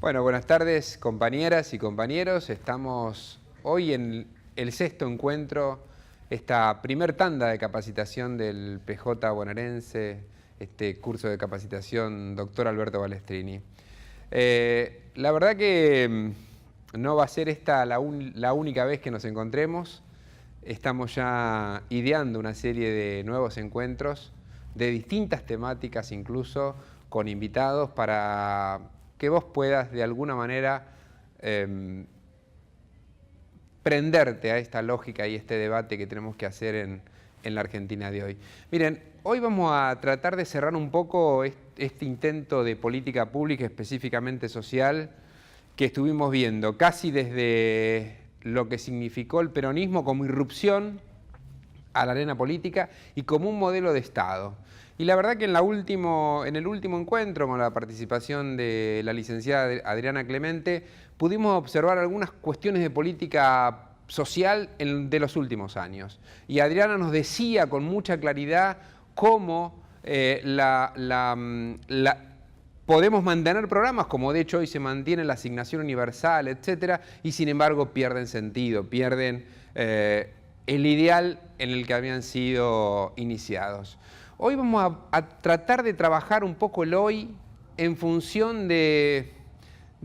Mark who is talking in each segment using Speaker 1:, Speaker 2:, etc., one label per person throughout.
Speaker 1: Bueno, buenas tardes, compañeras y compañeros. Estamos hoy en el sexto encuentro, esta primer tanda de capacitación del PJ bonaerense, este curso de capacitación Dr. Alberto Balestrini. La verdad que no va a ser esta la única vez que nos encontremos. Estamos ya ideando una serie de nuevos encuentros de distintas temáticas, incluso con invitados, para que vos puedas de alguna manera prenderte a esta lógica y este debate que tenemos que hacer en la Argentina de hoy. Miren, hoy vamos a tratar de cerrar un poco este intento de política pública, específicamente social, que estuvimos viendo casi desde lo que significó el peronismo como irrupción a la arena política y como un modelo de Estado. Y la verdad que en el último encuentro, con la participación de la licenciada Adriana Clemente, pudimos observar algunas cuestiones de política social de los últimos años. Y Adriana nos decía con mucha claridad cómo podemos mantener programas, como de hecho hoy se mantiene la asignación universal, etcétera, y sin embargo pierden sentido, pierden el ideal en el que habían sido iniciados. Hoy vamos a tratar de trabajar un poco el hoy en función de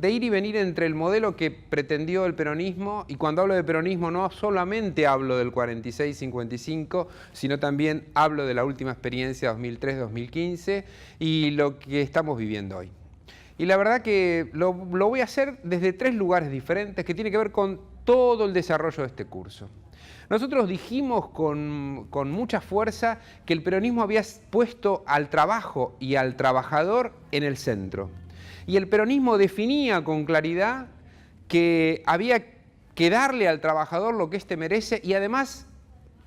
Speaker 1: ir y venir entre el modelo que pretendió el peronismo, y cuando hablo de peronismo no solamente hablo del 46-55, sino también hablo de la última experiencia 2003-2015 y lo que estamos viviendo hoy. Y la verdad que lo voy a hacer desde tres lugares diferentes que tiene que ver con todo el desarrollo de este curso. Nosotros dijimos con mucha fuerza que el peronismo había puesto al trabajo y al trabajador en el centro. Y el peronismo definía con claridad que había que darle al trabajador lo que éste merece, y además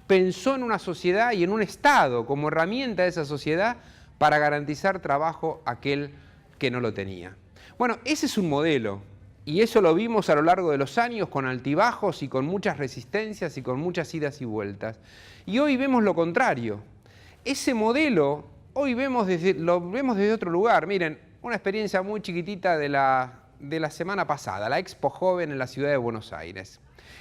Speaker 1: pensó en una sociedad y en un Estado como herramienta de esa sociedad para garantizar trabajo a aquel que no lo tenía. Bueno, ese es un modelo. Y eso lo vimos a lo largo de los años con altibajos y con muchas resistencias y con muchas idas y vueltas. Y hoy vemos lo contrario. Ese modelo hoy lo vemos desde otro lugar. Miren, una experiencia muy chiquitita de la semana pasada, la Expo Joven en la ciudad de Buenos Aires.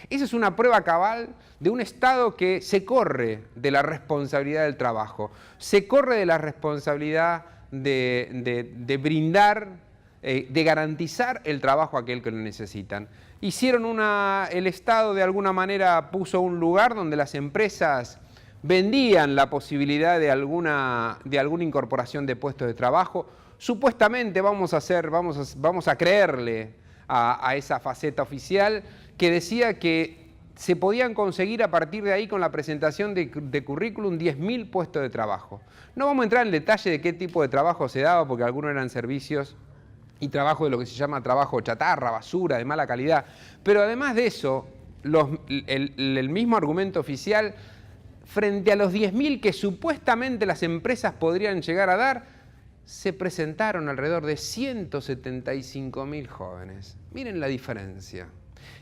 Speaker 1: Esa es una prueba cabal de un Estado que se corre de la responsabilidad del trabajo, se corre de la responsabilidad de brindar, de garantizar el trabajo a aquel que lo necesitan. El Estado de alguna manera puso un lugar donde las empresas vendían la posibilidad de alguna incorporación de puestos de trabajo. Supuestamente vamos a creerle a esa faceta oficial que decía que se podían conseguir a partir de ahí, con la presentación de currículum, 10.000 puestos de trabajo. No vamos a entrar en detalle de qué tipo de trabajo se daba, porque algunos eran servicios y trabajo de lo que se llama trabajo chatarra, basura, de mala calidad. Pero además de eso, el mismo argumento oficial, frente a los 10.000 que supuestamente las empresas podrían llegar a dar, se presentaron alrededor de 175.000 jóvenes. Miren la diferencia.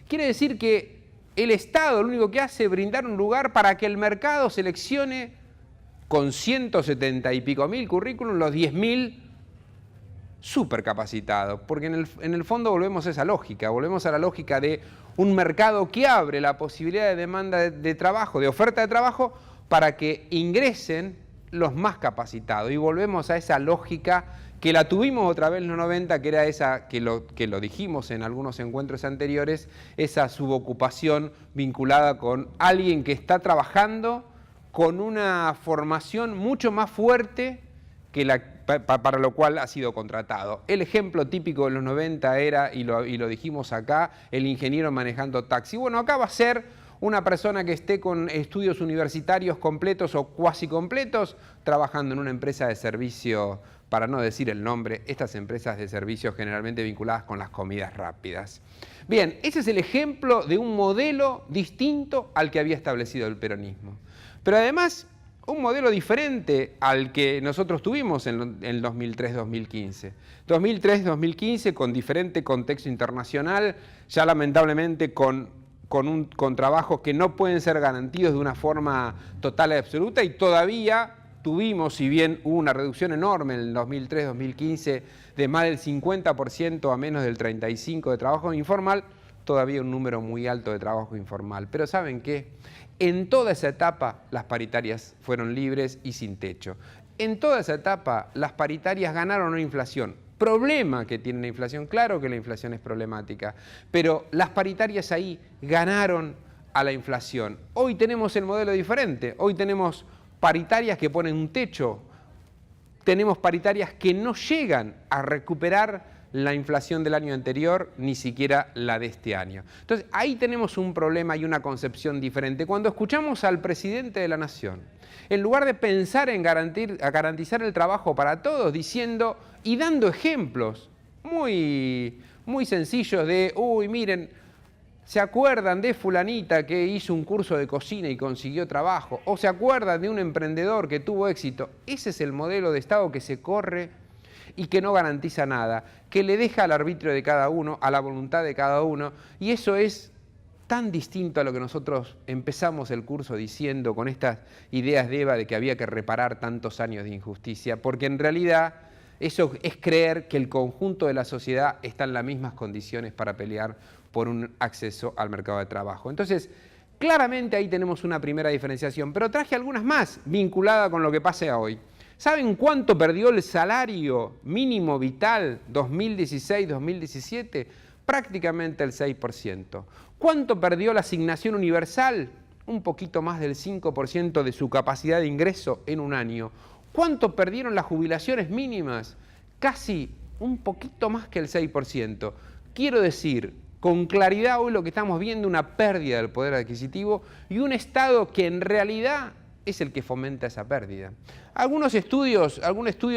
Speaker 1: Quiere decir que el Estado lo único que hace es brindar un lugar para que el mercado seleccione con 170 y pico mil currículums los 10.000 supercapacitados, porque en el fondo volvemos a esa lógica, volvemos a la lógica de un mercado que abre la posibilidad de demanda de trabajo, de oferta de trabajo, para que ingresen los más capacitados, y volvemos a esa lógica que la tuvimos otra vez en los 90, que era esa que lo dijimos en algunos encuentros anteriores, esa subocupación vinculada con alguien que está trabajando con una formación mucho más fuerte que para lo cual ha sido contratado. El ejemplo típico de los 90 era, y lo dijimos acá, el ingeniero manejando taxi. Bueno, acá va a ser una persona que esté con estudios universitarios completos o cuasi completos, trabajando en una empresa de servicio, para no decir el nombre, estas empresas de servicios generalmente vinculadas con las comidas rápidas. Bien, ese es el ejemplo de un modelo distinto al que había establecido el peronismo. Pero además, un modelo diferente al que nosotros tuvimos en 2003-2015. 2003-2015 con diferente contexto internacional, ya lamentablemente con trabajos que no pueden ser garantidos de una forma total y absoluta, y todavía tuvimos, si bien hubo una reducción enorme en el 2003-2015 de más del 50% a menos del 35% de trabajo informal, todavía un número muy alto de trabajo informal. Pero ¿saben qué? En toda esa etapa las paritarias fueron libres y sin techo. En toda esa etapa las paritarias ganaron una inflación. Problema que tiene la inflación, claro que la inflación es problemática, pero las paritarias ahí ganaron a la inflación. Hoy tenemos el modelo diferente, hoy tenemos paritarias que ponen un techo, tenemos paritarias que no llegan a recuperar la inflación del año anterior, ni siquiera la de este año. Entonces, ahí tenemos un problema y una concepción diferente. Cuando escuchamos al presidente de la Nación, en lugar de pensar en garantizar el trabajo para todos, diciendo y dando ejemplos muy sencillos de, uy, miren, ¿se acuerdan de fulanita que hizo un curso de cocina y consiguió trabajo? ¿O se acuerdan de un emprendedor que tuvo éxito? Ese es el modelo de Estado que se corre y que no garantiza nada, que le deja al arbitrio de cada uno, a la voluntad de cada uno, y eso es tan distinto a lo que nosotros empezamos el curso diciendo con estas ideas de Eva de que había que reparar tantos años de injusticia, porque en realidad eso es creer que el conjunto de la sociedad está en las mismas condiciones para pelear por un acceso al mercado de trabajo. Entonces, claramente ahí tenemos una primera diferenciación, pero traje algunas más vinculadas con lo que pasa hoy. ¿Saben cuánto perdió el salario mínimo vital 2016-2017? Prácticamente el 6%. ¿Cuánto perdió la asignación universal? Un poquito más del 5% de su capacidad de ingreso en un año. ¿Cuánto perdieron las jubilaciones mínimas? Casi un poquito más que el 6%. Quiero decir, con claridad hoy lo que estamos viendo es una pérdida del poder adquisitivo y un Estado que en realidad es el que fomenta esa pérdida. Algún estudio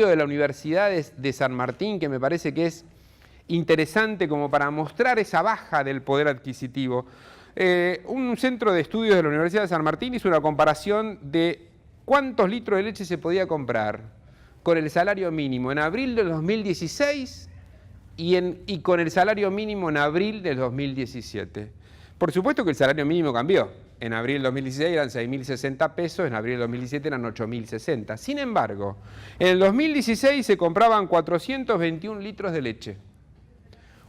Speaker 1: de la Universidad de San Martín que me parece que es interesante como para mostrar esa baja del poder adquisitivo. Un centro de estudios de la Universidad de San Martín hizo una comparación de cuántos litros de leche se podía comprar con el salario mínimo en abril del 2016 y con el salario mínimo en abril del 2017. Por supuesto que el salario mínimo cambió. En abril del 2016 eran 6.060 pesos, en abril del 2017 eran 8.060. Sin embargo, en el 2016 se compraban 421 litros de leche.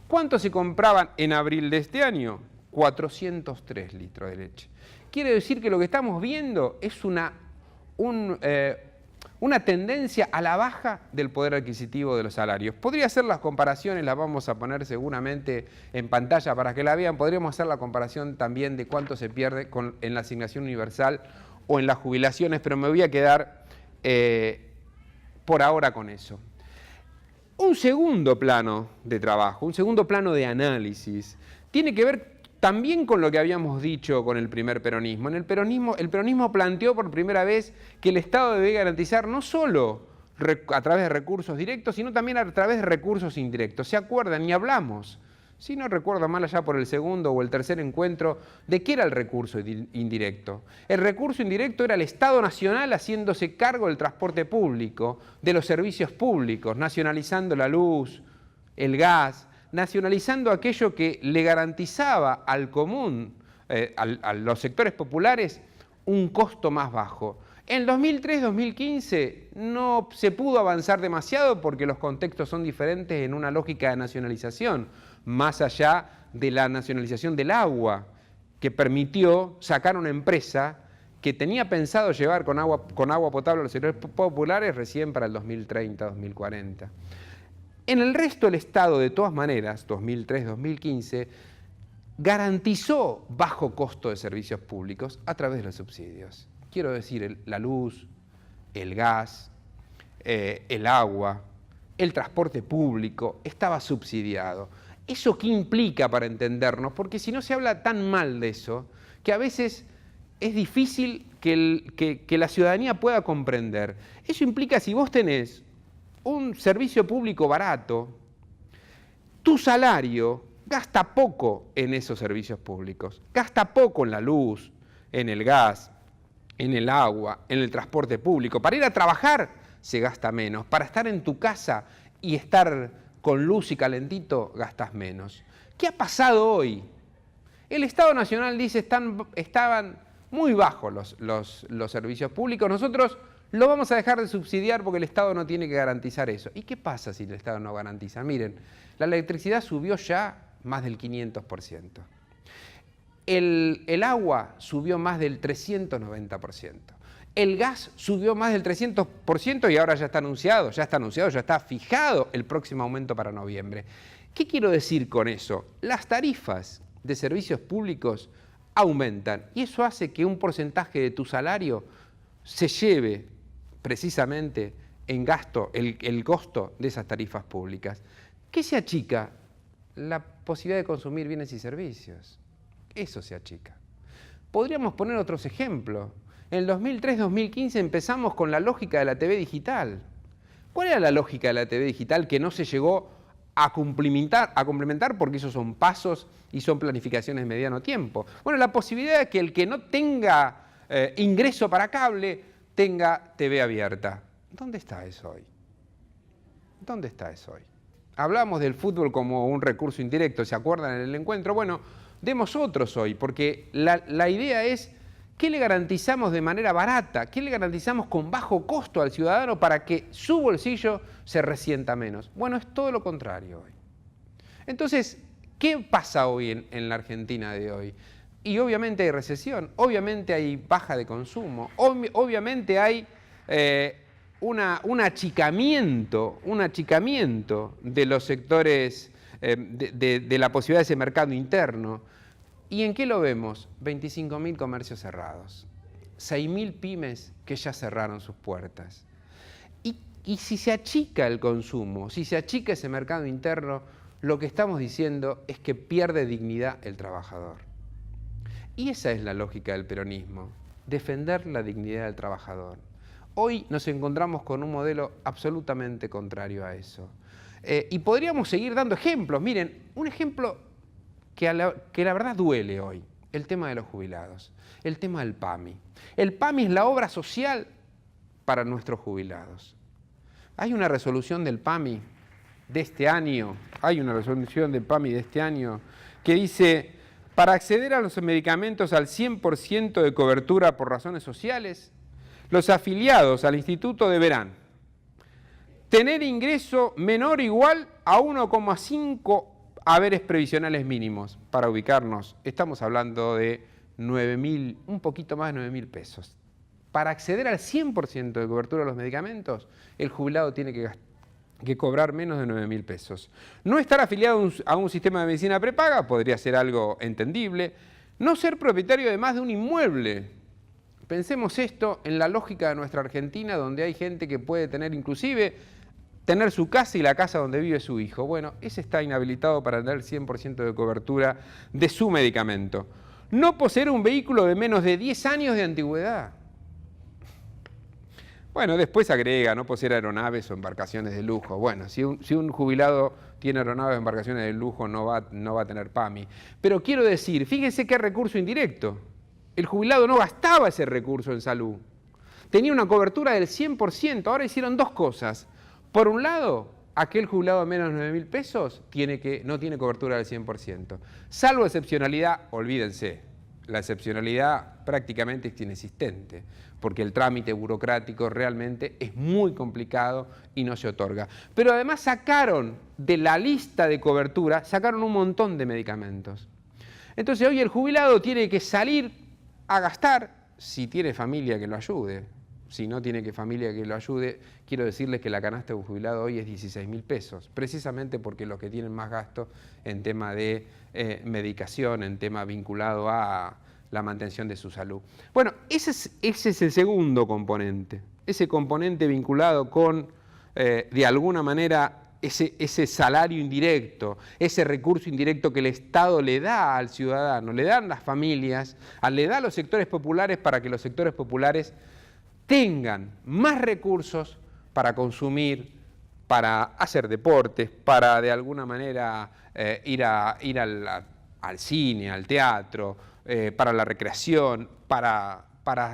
Speaker 1: ¿Cuánto se compraban en abril de este año? 403 litros de leche. Quiere decir que lo que estamos viendo es una tendencia a la baja del poder adquisitivo de los salarios. Podría hacer las comparaciones, las vamos a poner seguramente en pantalla para que la vean. Podríamos hacer la comparación también de cuánto se pierde en la asignación universal o en las jubilaciones, pero me voy a quedar por ahora con eso. Un segundo plano de trabajo, un segundo plano de análisis, tiene que ver también con lo que habíamos dicho con el primer peronismo. El peronismo planteó por primera vez que el Estado debe garantizar no solo a través de recursos directos, sino también a través de recursos indirectos. ¿Se acuerdan? Y hablamos, si no recuerdo mal allá por el segundo o el tercer encuentro, de qué era el recurso indirecto. El recurso indirecto era el Estado Nacional haciéndose cargo del transporte público, de los servicios públicos, nacionalizando la luz, el gas, nacionalizando aquello que le garantizaba al común, a los sectores populares, un costo más bajo. En 2003-2015 no se pudo avanzar demasiado porque los contextos son diferentes en una lógica de nacionalización, más allá de la nacionalización del agua, que permitió sacar una empresa que tenía pensado llevar con agua potable a los sectores populares recién para el 2030-2040. En el resto del Estado, de todas maneras, 2003-2015, garantizó bajo costo de servicios públicos a través de los subsidios. Quiero decir, la luz, el gas, el agua, el transporte público estaba subsidiado. ¿Eso qué implica para entendernos? Porque si no se habla tan mal de eso, que a veces es difícil que la ciudadanía pueda comprender. Eso implica, si vos tenés un servicio público barato, tu salario gasta poco en esos servicios públicos, gasta poco en la luz, en el gas, en el agua, en el transporte público. Para ir a trabajar se gasta menos, para estar en tu casa y estar con luz y calentito gastas menos. ¿Qué ha pasado hoy? El Estado Nacional dice estaban muy bajos los servicios públicos. Nosotros lo vamos a dejar de subsidiar porque el Estado no tiene que garantizar eso. ¿Y qué pasa si el Estado no garantiza? Miren, la electricidad subió ya más del 500%. El agua subió más del 390%. El gas subió más del 300% y ahora ya está anunciado, ya está fijado el próximo aumento para noviembre. ¿Qué quiero decir con eso? Las tarifas de servicios públicos aumentan y eso hace que un porcentaje de tu salario se lleve precisamente en gasto el costo de esas tarifas públicas. ¿Qué se achica? La posibilidad de consumir bienes y servicios. Eso se achica. Podríamos poner otros ejemplos. En el 2003-2015 empezamos con la lógica de la TV digital. ¿Cuál era la lógica de la TV digital que no se llegó a complementar porque esos son pasos y son planificaciones de mediano tiempo? Bueno, la posibilidad de que el que no tenga ingreso para cable tenga TV abierta. ¿Dónde está eso hoy? ¿Dónde está eso hoy? Hablamos del fútbol como un recurso indirecto, ¿se acuerdan en el encuentro? Bueno, demos otros hoy, porque la idea es ¿qué le garantizamos de manera barata? ¿Qué le garantizamos con bajo costo al ciudadano para que su bolsillo se resienta menos? Bueno, es todo lo contrario hoy. Entonces, ¿qué pasa hoy en la Argentina de hoy? Y obviamente hay recesión, obviamente hay baja de consumo, obviamente hay un achicamiento de los sectores de la posibilidad de ese mercado interno. ¿Y en qué lo vemos? 25.000 comercios cerrados, 6.000 pymes que ya cerraron sus puertas. Y si se achica el consumo, si se achica ese mercado interno, lo que estamos diciendo es que pierde dignidad el trabajador. Y esa es la lógica del peronismo, defender la dignidad del trabajador. Hoy nos encontramos con un modelo absolutamente contrario a eso. Y podríamos seguir dando ejemplos. Miren, un ejemplo que la verdad duele hoy, el tema de los jubilados, el tema del PAMI. El PAMI es la obra social para nuestros jubilados. Hay una resolución del PAMI de este año, que dice: para acceder a los medicamentos al 100% de cobertura por razones sociales, los afiliados al instituto deberán tener ingreso menor o igual a 1,5 haberes previsionales mínimos. Para ubicarnos, estamos hablando de 9.000, un poquito más de 9.000 pesos. Para acceder al 100% de cobertura de los medicamentos, el jubilado tiene que cobrar menos de 9.000 pesos. No estar afiliado a un sistema de medicina prepaga podría ser algo entendible. No ser propietario de más de un inmueble. Pensemos esto en la lógica de nuestra Argentina, donde hay gente que puede tener su casa y la casa donde vive su hijo. Bueno, ese está inhabilitado para tener el 100% de cobertura de su medicamento. No poseer un vehículo de menos de 10 años de antigüedad. Bueno, después agrega, no poseer aeronaves o embarcaciones de lujo. Bueno, si un jubilado tiene aeronaves o embarcaciones de lujo, no va a tener PAMI. Pero quiero decir, fíjense qué recurso indirecto. El jubilado no gastaba ese recurso en salud. Tenía una cobertura del 100%. Ahora hicieron dos cosas. Por un lado, aquel jubilado de menos de 9.000 pesos no tiene cobertura del 100%. Salvo excepcionalidad, olvídense. La excepcionalidad prácticamente es inexistente, porque el trámite burocrático realmente es muy complicado y no se otorga. Pero además sacaron de la lista de cobertura, sacaron un montón de medicamentos. Entonces hoy el jubilado tiene que salir a gastar si tiene familia que lo ayude. Si no tiene familia que lo ayude, quiero decirles que la canasta de un jubilado hoy es 16.000 pesos, precisamente porque los que tienen más gasto en tema de medicación, en tema vinculado a la mantención de su salud. Bueno, ese es el segundo componente, ese componente vinculado con, de alguna manera, ese salario indirecto, ese recurso indirecto que el Estado le da al ciudadano, le dan las familias, le da a los sectores populares para que los sectores populares tengan más recursos para consumir, para hacer deportes, para de alguna manera ir al cine, al teatro, para la recreación, para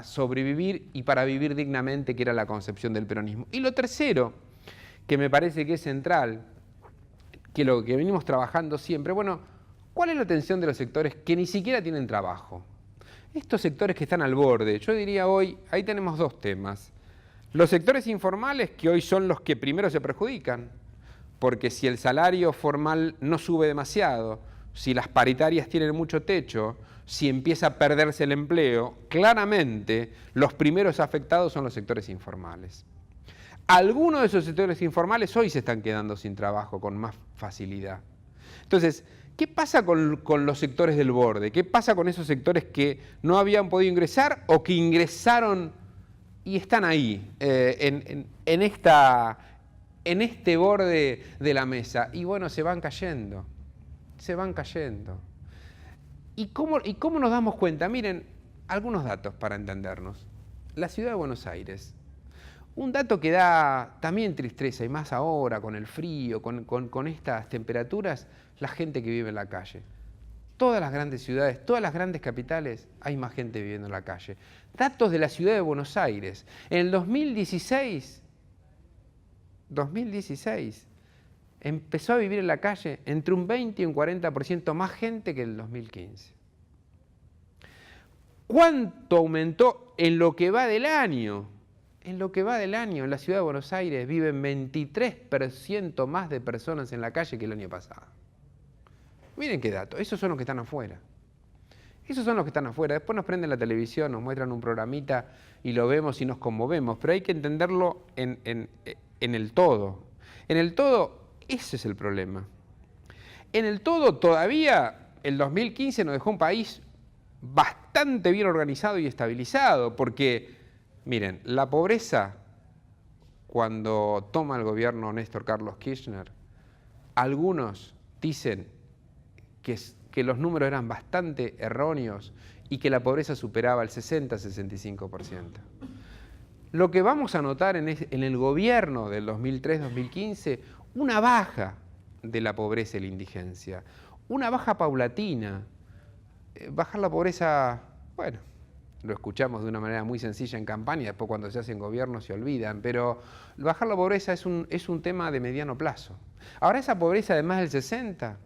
Speaker 1: sobrevivir y para vivir dignamente, que era la concepción del peronismo. Y lo tercero, que me parece que es central, que lo que venimos trabajando siempre, bueno, ¿cuál es la atención de los sectores que ni siquiera tienen trabajo? Estos sectores que están al borde, yo diría hoy, ahí tenemos dos temas. Los sectores informales, que hoy son los que primero se perjudican, porque si el salario formal no sube demasiado, si las paritarias tienen mucho techo, si empieza a perderse el empleo, claramente los primeros afectados son los sectores informales. Algunos de esos sectores informales hoy se están quedando sin trabajo con más facilidad. Entonces, ¿qué pasa con los sectores del borde? ¿Qué pasa con esos sectores que no habían podido ingresar o que ingresaron y están ahí, en este borde de la mesa? Y bueno, se van cayendo, se van cayendo. ¿Y cómo nos damos cuenta? Miren, algunos datos para entendernos. La ciudad de Buenos Aires. Un dato que da también tristeza, y más ahora, con el frío, con estas temperaturas, la gente que vive en la calle. Todas las grandes ciudades, todas las grandes capitales, hay más gente viviendo en la calle. Datos de la ciudad de Buenos Aires. En el 2016, empezó a vivir en la calle entre un 20 y un 40% más gente que en el 2015. ¿Cuánto aumentó en lo que va del año? En lo que va del año, en la ciudad de Buenos Aires viven 23% más de personas en la calle que el año pasado. Miren qué dato, esos son los que están afuera. Esos son los que están afuera. Después nos prenden la televisión, nos muestran un programita y lo vemos y nos conmovemos, pero hay que entenderlo en el todo. En el todo, ese es el problema. En el todo, todavía el 2015 nos dejó un país bastante bien organizado y estabilizado, porque, miren, la pobreza, cuando toma el gobierno Néstor Carlos Kirchner, algunos dicen que los números eran bastante erróneos y que la pobreza superaba el 60-65%. Lo que vamos a notar en el gobierno del 2003-2015, una baja de la pobreza y la indigencia, una baja paulatina. Bajar la pobreza, bueno, lo escuchamos de una manera muy sencilla en campaña, después cuando se hacen gobiernos se olvidan, pero bajar la pobreza es un tema de mediano plazo. Ahora, esa pobreza de más del 60%,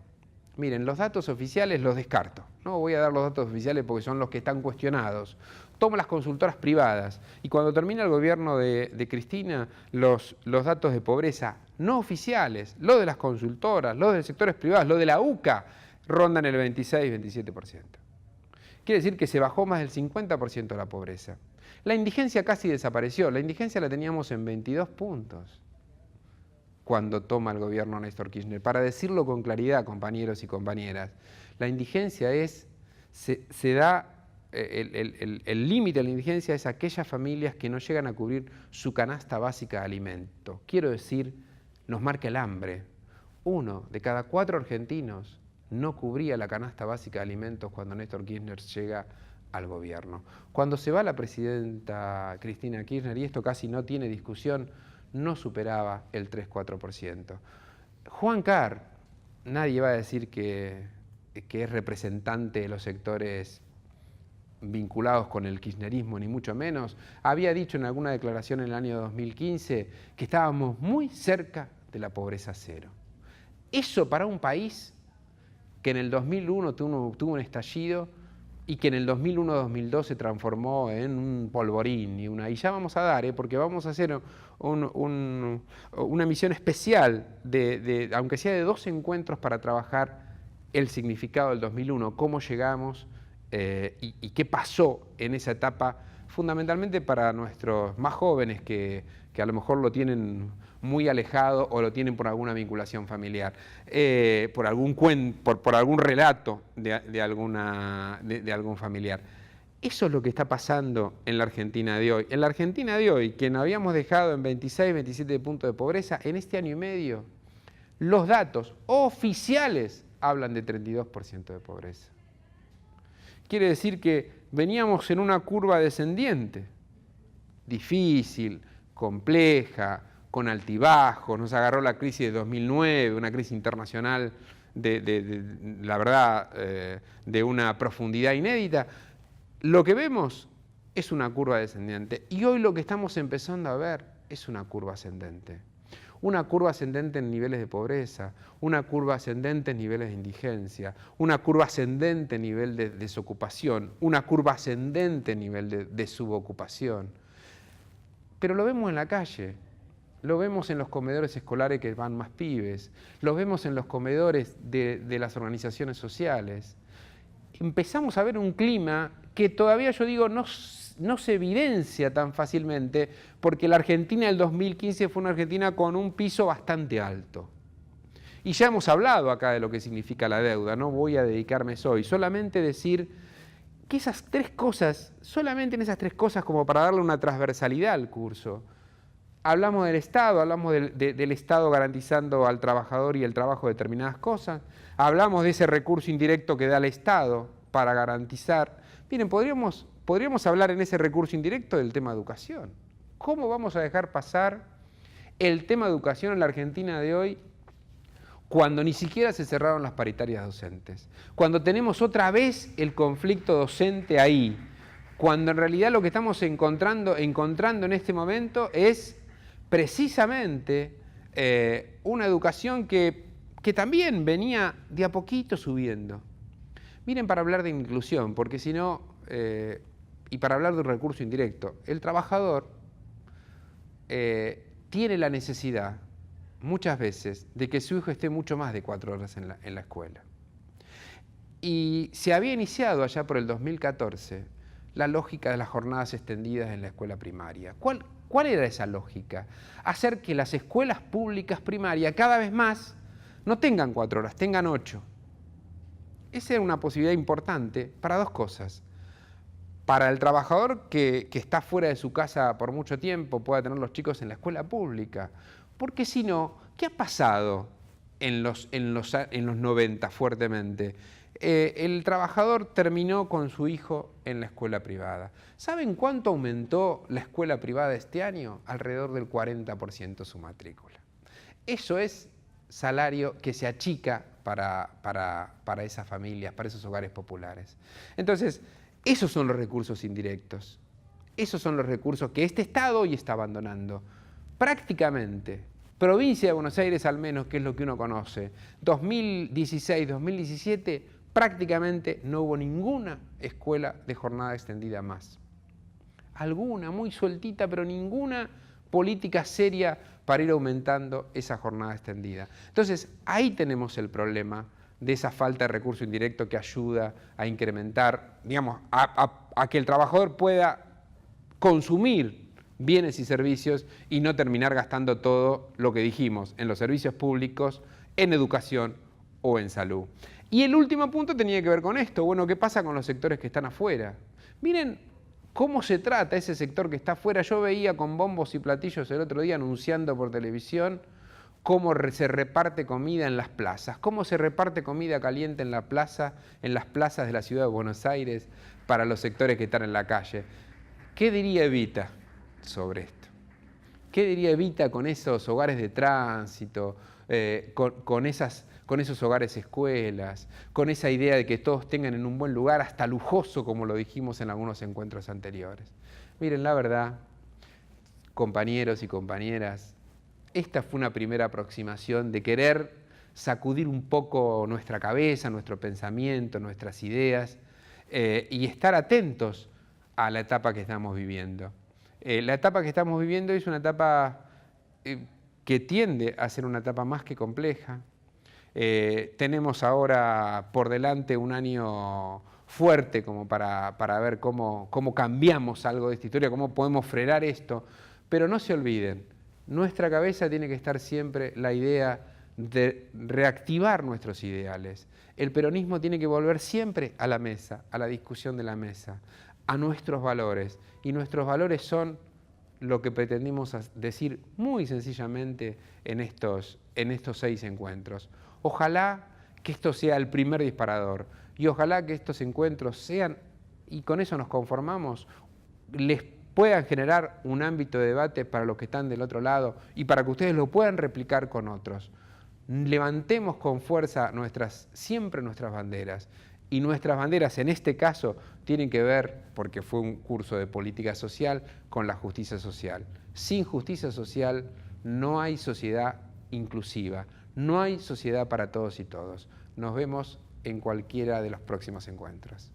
Speaker 1: miren, los datos oficiales los descarto. No voy a dar los datos oficiales porque son los que están cuestionados. Tomo las consultoras privadas y cuando termina el gobierno de Cristina, los datos de pobreza no oficiales, los de las consultoras, los de sectores privados, los de la UCA, rondan el 26-27%. Quiere decir que se bajó más del 50% la pobreza. La indigencia casi desapareció. La indigencia la teníamos en 22 puntos cuando toma el gobierno Néstor Kirchner. Para decirlo con claridad, compañeros y compañeras, la indigencia se da, el límite de la indigencia es aquellas familias que no llegan a cubrir su canasta básica de alimento. Quiero decir, nos marca el hambre. 1 de cada 4 argentinos no cubría la canasta básica de alimentos cuando Néstor Kirchner llega al gobierno. Cuando se va la presidenta Cristina Kirchner, y esto casi no tiene discusión, no superaba el 3-4%. Juan Carr, nadie va a decir que es representante de los sectores vinculados con el kirchnerismo, ni mucho menos, había dicho en alguna declaración en el año 2015 que estábamos muy cerca de la pobreza cero. Eso para un país que en el 2001 tuvo un estallido y que en el 2001-2002 se transformó en un polvorín y ya vamos a dar, porque vamos a hacer una misión especial, aunque sea de 2 encuentros para trabajar el significado del 2001, cómo llegamos y qué pasó en esa etapa, fundamentalmente para nuestros más jóvenes que a lo mejor lo tienen muy alejado o lo tienen por alguna vinculación familiar, por algún cuento, por algún relato de algún familiar. Eso es lo que está pasando en la Argentina de hoy. En la Argentina de hoy, que nos habíamos dejado en 26, 27 puntos de pobreza, en este año y medio, los datos oficiales hablan de 32% de pobreza. Quiere decir que veníamos en una curva descendiente, difícil, compleja, con altibajos, nos agarró la crisis de 2009, una crisis internacional la verdad, de una profundidad inédita. Lo que vemos es una curva descendente y hoy lo que estamos empezando a ver es una curva ascendente. Una curva ascendente en niveles de pobreza, una curva ascendente en niveles de indigencia, una curva ascendente en nivel de desocupación, una curva ascendente en nivel de subocupación. pero lo vemos en la calle, lo vemos en los comedores escolares que van más pibes, lo vemos en los comedores de las organizaciones sociales. Empezamos a ver un clima que todavía yo digo no se evidencia tan fácilmente, porque la Argentina del 2015 fue una Argentina con un piso bastante alto. Y ya hemos hablado acá de lo que significa la deuda, no voy a dedicarme hoy, solamente decir que esas tres cosas, solamente en esas tres cosas como para darle una transversalidad al curso. Hablamos del Estado, hablamos del Estado garantizando al trabajador y el trabajo determinadas cosas, hablamos de ese recurso indirecto que da el Estado para garantizar. Miren, podríamos hablar en ese recurso indirecto del tema educación. ¿Cómo vamos a dejar pasar el tema educación en la Argentina de hoy cuando ni siquiera se cerraron las paritarias docentes? Cuando tenemos otra vez el conflicto docente ahí, cuando en realidad lo que estamos encontrando en este momento es precisamente una educación que también venía de a poquito subiendo. Miren, para hablar de inclusión, porque si no, y para hablar de un recurso indirecto, el trabajador tiene la necesidad, muchas veces, de que su hijo esté mucho más de 4 horas en la escuela. Y se había iniciado allá por el 2014 la lógica de las jornadas extendidas en la escuela primaria. ¿Cuál era esa lógica? Hacer que las escuelas públicas primarias cada vez más no tengan 4 horas, tengan 8. Esa era una posibilidad importante para dos cosas. Para el trabajador que está fuera de su casa por mucho tiempo, pueda tener los chicos en la escuela pública. Porque si no, ¿qué ha pasado en los 90 fuertemente? El trabajador terminó con su hijo en la escuela privada. ¿Saben cuánto aumentó la escuela privada este año? Alrededor del 40% su matrícula. Eso es salario que se achica para esas familias, para esos hogares populares. Entonces, esos son los recursos indirectos. Esos son los recursos que este Estado hoy está abandonando. Prácticamente, provincia de Buenos Aires al menos, que es lo que uno conoce, 2016, 2017, prácticamente no hubo ninguna escuela de jornada extendida más. Alguna, muy sueltita, pero ninguna política seria para ir aumentando esa jornada extendida. Entonces, ahí tenemos el problema de esa falta de recurso indirecto que ayuda a incrementar, digamos, a que el trabajador pueda consumir bienes y servicios y no terminar gastando todo lo que dijimos en los servicios públicos, en educación o en salud. Y el último punto tenía que ver con esto. Bueno, ¿qué pasa con los sectores que están afuera? Miren cómo se trata ese sector que está afuera. Yo veía con bombos y platillos el otro día anunciando por televisión cómo se reparte comida en las plazas, cómo se reparte comida caliente en las plazas de la ciudad de Buenos Aires para los sectores que están en la calle. ¿Qué diría Evita sobre esto? ¿Qué diría Evita con esos hogares de tránsito, con esos hogares escuelas, con esa idea de que todos tengan en un buen lugar, hasta lujoso, como lo dijimos en algunos encuentros anteriores? Miren, la verdad, compañeros y compañeras, esta fue una primera aproximación de querer sacudir un poco nuestra cabeza, nuestro pensamiento, nuestras ideas y estar atentos a la etapa que estamos viviendo. La etapa que estamos viviendo es una etapa que tiende a ser una etapa más que compleja. Tenemos ahora por delante un año fuerte como para ver cómo cambiamos algo de esta historia, cómo podemos frenar esto, pero no se olviden, nuestra cabeza tiene que estar siempre la idea de reactivar nuestros ideales. El peronismo tiene que volver siempre a la mesa, a la discusión de la mesa, a nuestros valores. Y nuestros valores son lo que pretendimos decir muy sencillamente en estos 6 encuentros. Ojalá que esto sea el primer disparador y ojalá que estos encuentros sean, y con eso nos conformamos, les puedan generar un ámbito de debate para los que están del otro lado y para que ustedes lo puedan replicar con otros. Levantemos con fuerza siempre nuestras banderas. Y nuestras banderas, en este caso, tienen que ver, porque fue un curso de política social, con la justicia social. Sin justicia social no hay sociedad inclusiva, no hay sociedad para todos y todos. Nos vemos en cualquiera de los próximos encuentros.